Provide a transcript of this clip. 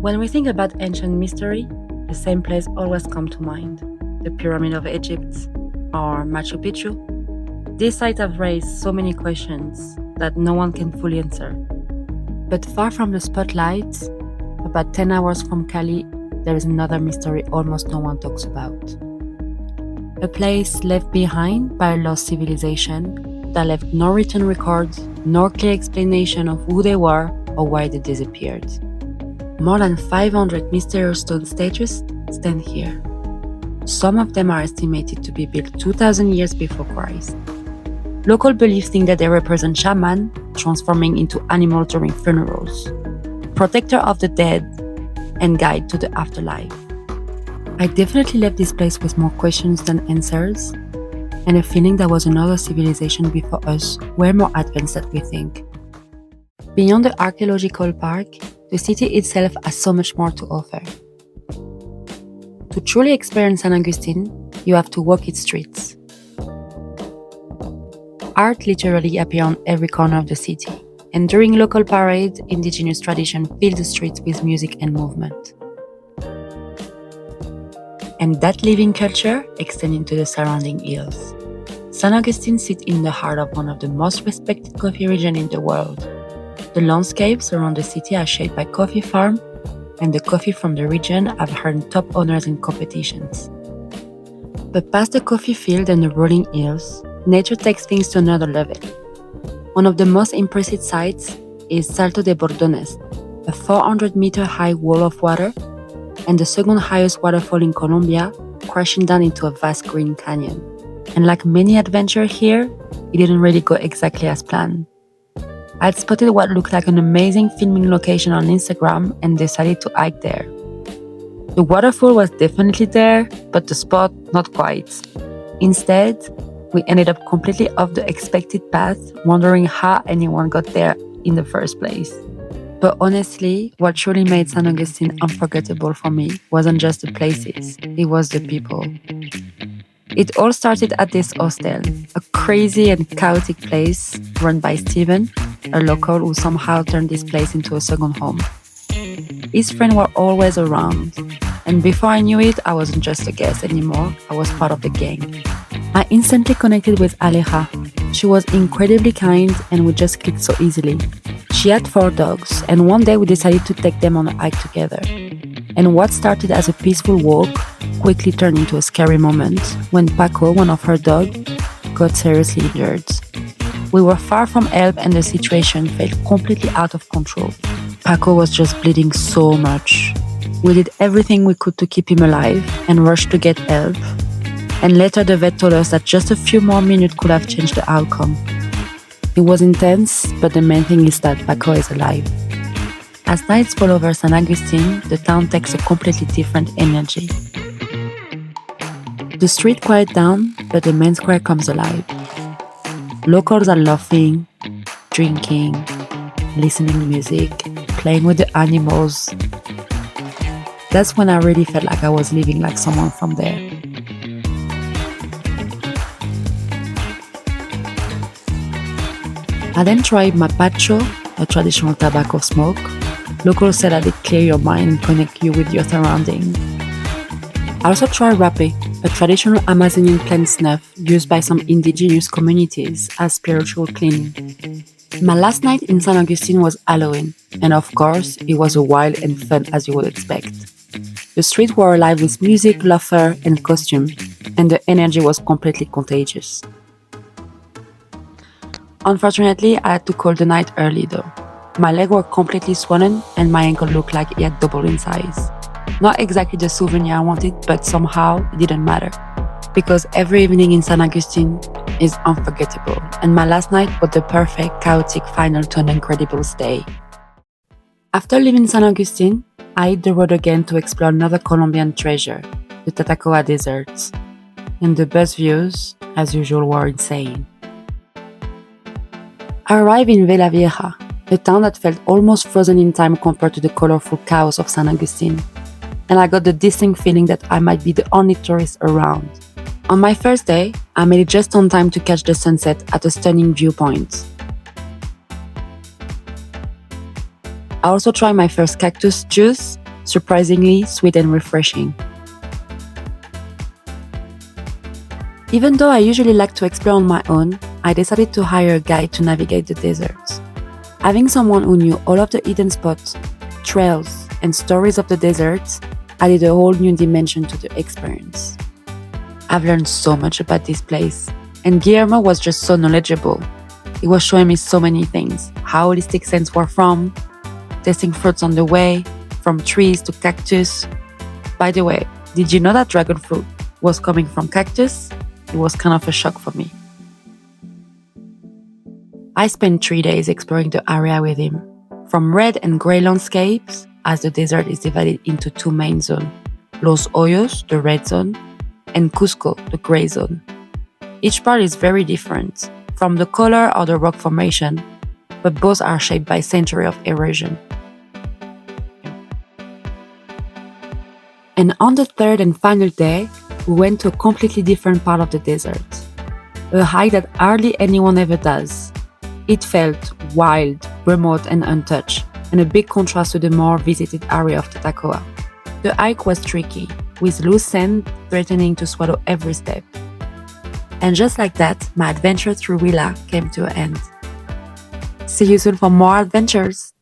When we think about ancient mystery, the same place always comes to mind: the Pyramid of Egypt or Machu Picchu. These sites have raised so many questions that no one can fully answer. But far from the spotlight, about 10 hours from Cali, there is another mystery almost no one talks about. A place left behind by a lost civilization that left no written records, nor clear explanation of who they were or why they disappeared. More than 500 mysterious stone statues stand here. Some of them are estimated to be built 2000 years before Christ. Local beliefs think that they represent shamans transforming into animals during funerals, protector of the dead, and guide to the afterlife. I definitely left this place with more questions than answers, and a feeling that was another civilization before us, way more advanced than we think. Beyond the archaeological park, the city itself has so much more to offer. To truly experience San Agustín, you have to walk its streets. Art literally appears on every corner of the city, and during local parades, indigenous tradition fills the streets with music and movement. And that living culture extends into the surrounding hills. San Agustín sits in the heart of one of the most respected coffee regions in the world. The landscapes around the city are shaped by coffee farms, and the coffee from the region have earned top honors in competitions. But past the coffee field and the rolling hills, nature takes things to another level. One of the most impressive sights is Salto de Bordones, a 400-meter high wall of water, and the second highest waterfall in Colombia, crashing down into a vast green canyon. And like many adventures here, it didn't really go exactly as planned. I had spotted what looked like an amazing filming location on Instagram and decided to hike there. The waterfall was definitely there, but the spot not quite. Instead, we ended up completely off the expected path, wondering how anyone got there in the first place. But honestly, what truly made San Agustín unforgettable for me wasn't just the places, it was the people. It all started at this hostel, a crazy and chaotic place run by Steven, a local who somehow turned this place into a second home. His friends were always around, and before I knew it, I wasn't just a guest anymore, I was part of the gang. I instantly connected with Aleja. She was incredibly kind and we just clicked so easily. She had 4 dogs, and one day we decided to take them on a hike together. And what started as a peaceful walk quickly turned into a scary moment when Paco, one of her dogs, got seriously injured. We were far from help and the situation felt completely out of control. Paco was just bleeding so much. We did everything we could to keep him alive and rushed to get help. And later the vet told us that just a few more minutes could have changed the outcome. It was intense, but the main thing is that Paco is alive. As nights fall over San Agustín, the town takes a completely different energy. The street quiet down, but the main square comes alive. Locals are laughing, drinking, listening to music, playing with the animals. That's when I really felt like I was living like someone from there. I then tried mapacho, a traditional tobacco smoke. Locals said that it clears your mind and connects you with your surroundings. I also tried rapé, a traditional Amazonian plant snuff used by some indigenous communities as spiritual cleaning. My last night in San Agustín was Halloween, and of course, it was wild and fun as you would expect. The streets were alive with music, laughter, and costume, and the energy was completely contagious. Unfortunately, I had to call the night early though. My legs were completely swollen and my ankle looked like it had doubled in size. Not exactly the souvenir I wanted, but somehow it didn't matter. Because every evening in San Agustín is unforgettable, and my last night was the perfect, chaotic final to an incredible stay. After leaving San Agustín, I hit the road again to explore another Colombian treasure, the Tatacoa deserts. And the bus views, as usual, were insane. I arrived in Vela Vieja, a town that felt almost frozen in time compared to the colorful chaos of San Agustín. And I got the distinct feeling that I might be the only tourist around. On my first day, I made it just on time to catch the sunset at a stunning viewpoint. I also tried my first cactus juice, surprisingly sweet and refreshing. Even though I usually like to explore on my own, I decided to hire a guide to navigate the deserts. Having someone who knew all of the hidden spots, trails, and stories of the deserts added a whole new dimension to the experience. I've learned so much about this place, and Guillermo was just so knowledgeable. He was showing me so many things, how holistic scents were from, tasting fruits on the way, from trees to cactus. By the way, did you know that dragon fruit was coming from cactus? It was kind of a shock for me. I spent 3 days exploring the area with him, from red and grey landscapes, as the desert is divided into 2 main zones, Los Hoyos, the red zone, and Cusco, the grey zone. Each part is very different, from the color or the rock formation, but both are shaped by centuries of erosion. And on the third and final day, we went to a completely different part of the desert. A hike that hardly anyone ever does. It felt wild, remote and untouched, and a big contrast to the more visited area of Tatacoa. The hike was tricky, with loose sand threatening to swallow every step. And just like that, my adventure through Huila came to an end. See you soon for more adventures!